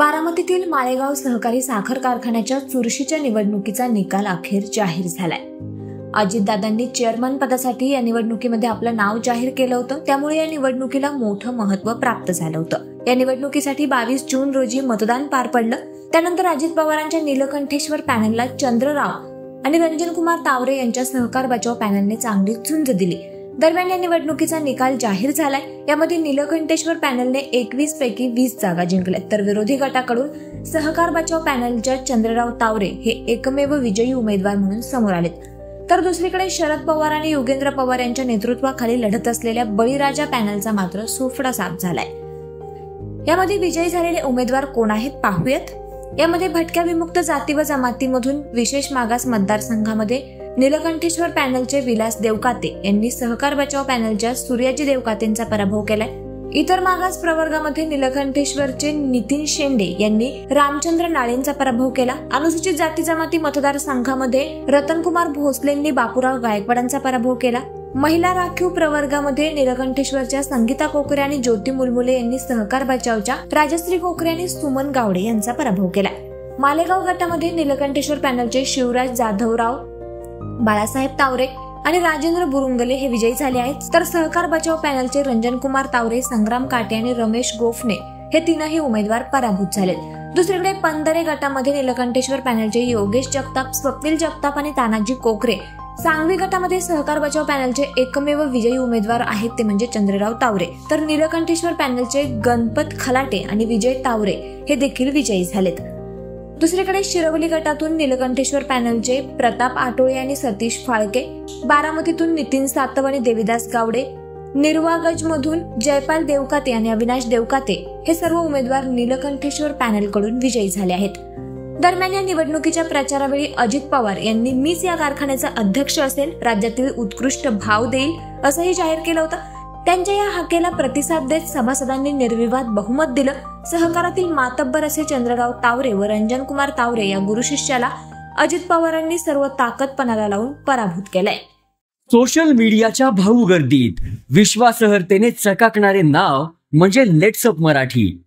बारामतीतील माळेगाव सहकारी साखर कारखान्याच्या चुरशीच्या निवडणुकीचा निकाल अखेर जाहीर झालाय। अजितदादांनी चेअरमन पदासाठी या निवडणुकीमध्ये आपलं नाव जाहीर केलं होतं, त्यामुळे या निवडणुकीला मोठं महत्त्व प्राप्त झालं होतं। या निवडणुकीसाठी 22 जून रोजी मतदान पार पडलं। त्यानंतर अजित पवारांच्या नीलकंठेश्वर पॅनलला चंद्रराव आणि रंजनकुमार तावरे यांच्या सहकार बचाव पॅनलने चांगली झुंज दिली। दरम्यान या निवडणुकीचा निकाल जाहीर झालाय। यामध्ये नीलकंठेश्वर पॅनलने 21 पैकी 20 जागा जिंकल्या, तर विरोधी गटाकडून सहकार बचाव पॅनलच्या चंद्रराव तावरे हे एकमेव विजयी उमेदवार म्हणून समोर आलेत। तर दुसरीकडे शरद पवार आणि योगेंद्र पवार यांच्या नेतृत्वाखाली लढत असलेल्या बळीराजा पॅनलचा मात्र सुफडा साफ झालाय। यामध्ये विजयी झालेले उमेदवार कोण आहेत पाहूयात। यामध्ये भटक्या विमुक्त जाती व जमातीमधून विशेष मागास मतदारसंघामध्ये नीलकंठेश्वर पॅनलचे विलास देवकाते यांनी सहकार बचाव पॅनलच्या सूर्याजी देवकातेंचा पराभव केलाय। इतर मागास प्रवर्गामध्ये नीलकंठेश्वरचे नितीन शेंडे यांनी रामचंद्र नाळेंचा पराभव केला। अनुसूचित जाती जमाती मतदारसंघामध्ये रतनकुमार भोसलेंनी बापूराव गायकवाडांचा पराभव केला। महिला राखीव प्रवर्गामध्ये नीलकंठेश्वरच्या संगीता कोकरे आणि ज्योती मुलमुले यांनी सहकार बचावच्या राजश्री कोकरे आणि सुमन गावडे यांचा पराभव केला। मालेगाव गटामध्ये नीलकंठेश्वर पॅनलचे शिवराज जाधवराव, बाळासाहेब तावरे आणि राजेंद्र बुरुंगले हे विजयी झाले आहेत, तर सहकार बचाव पॅनलचे रंजनकुमार तावरे, संग्राम काटे आणि रमेश गोफणे हे तीनही उमेदवार पराभूत झालेत। दुसरीकडे पंधरे गटामध्ये नीलकंठेश्वर पॅनलचे योगेश जगताप, स्वप्नील जगताप आणि तानाजी कोकरे, सांगवी गटामध्ये सहकार बचाव पॅनलचे एकमेव विजयी उमेदवार आहेत ते म्हणजे चंद्रराव तावरे, तर नीलकंठेश्वर पॅनलचे गणपत खलाटे आणि विजय तावरे हे देखील विजयी झालेत। दुसरीकडे शिरवली गटातून नीलकंठेश्वर पॅनलचे प्रताप आटोळे आणि सतीश फाळके, बारामतीतून नितीन सातव आणि देविदास गावडे, निर्वागज मधून जयपाल देवकाते आणि अविनाश देवकाते हे सर्व उमेदवार नीलकंठेश्वर पॅनलकडून विजयी झाले आहेत। दरम्यान या निवडणुकीच्या प्रचारावेळी अजित पवार यांनी मीच या कारखान्याचा अध्यक्ष असेल, राज्यातील उत्कृष्ट भाव देईल असंही जाहीर केलं होतं। त्यांच्या या हाकेला प्रतिसाद देत सभासदांनी निर्विवाद बहुमत दिलं। सहकारातील मातब्बर असे चंद्रराव तावरे व रंजनकुमार तावरे या गुरुशिष्याला अजित पवारांनी सर्व ताकद पणाला लावून पराभूत केलंय। सोशल मीडियाच्या भाऊ गर्दीत विश्वासार्हतेने चकाकणारे नाव म्हणजे लेट्सअप मराठी।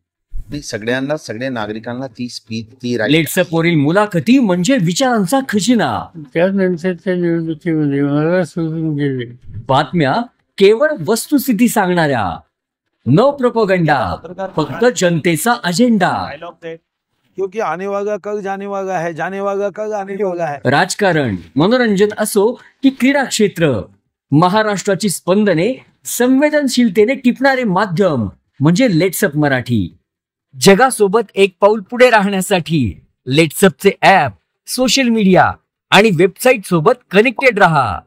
सगळ्यांना, सगळ्या नागरिकांना ती स्पीच, ती लेट्सअप वरील मुलाखती म्हणजे विचारांचा खजिना। त्यानंतरच्या निवडणुकीमध्ये मला सोडून गेले। बातम्या केवळ वस्तुस्थिती सांगणाऱ्या, न प्रोपोगंडा, फक्त जनतेचा अजेंडा। क्योंकि आने वाला कल जाने वाला है, जाने वाला कल आने वाला है। राजकारण, मनोरंजन असो की क्रीडा क्षेत्र, महाराष्ट्राची स्पंदने संवेदनशीलतेने टिपणारे माध्यम म्हणजे लेट्सअप मराठी। जगासोबत एक पाऊल पुढे राहण्यासाठी लेट्सअपचे ऍप, सोशल मीडिया आणि वेबसाईट सोबत कनेक्टेड रहा।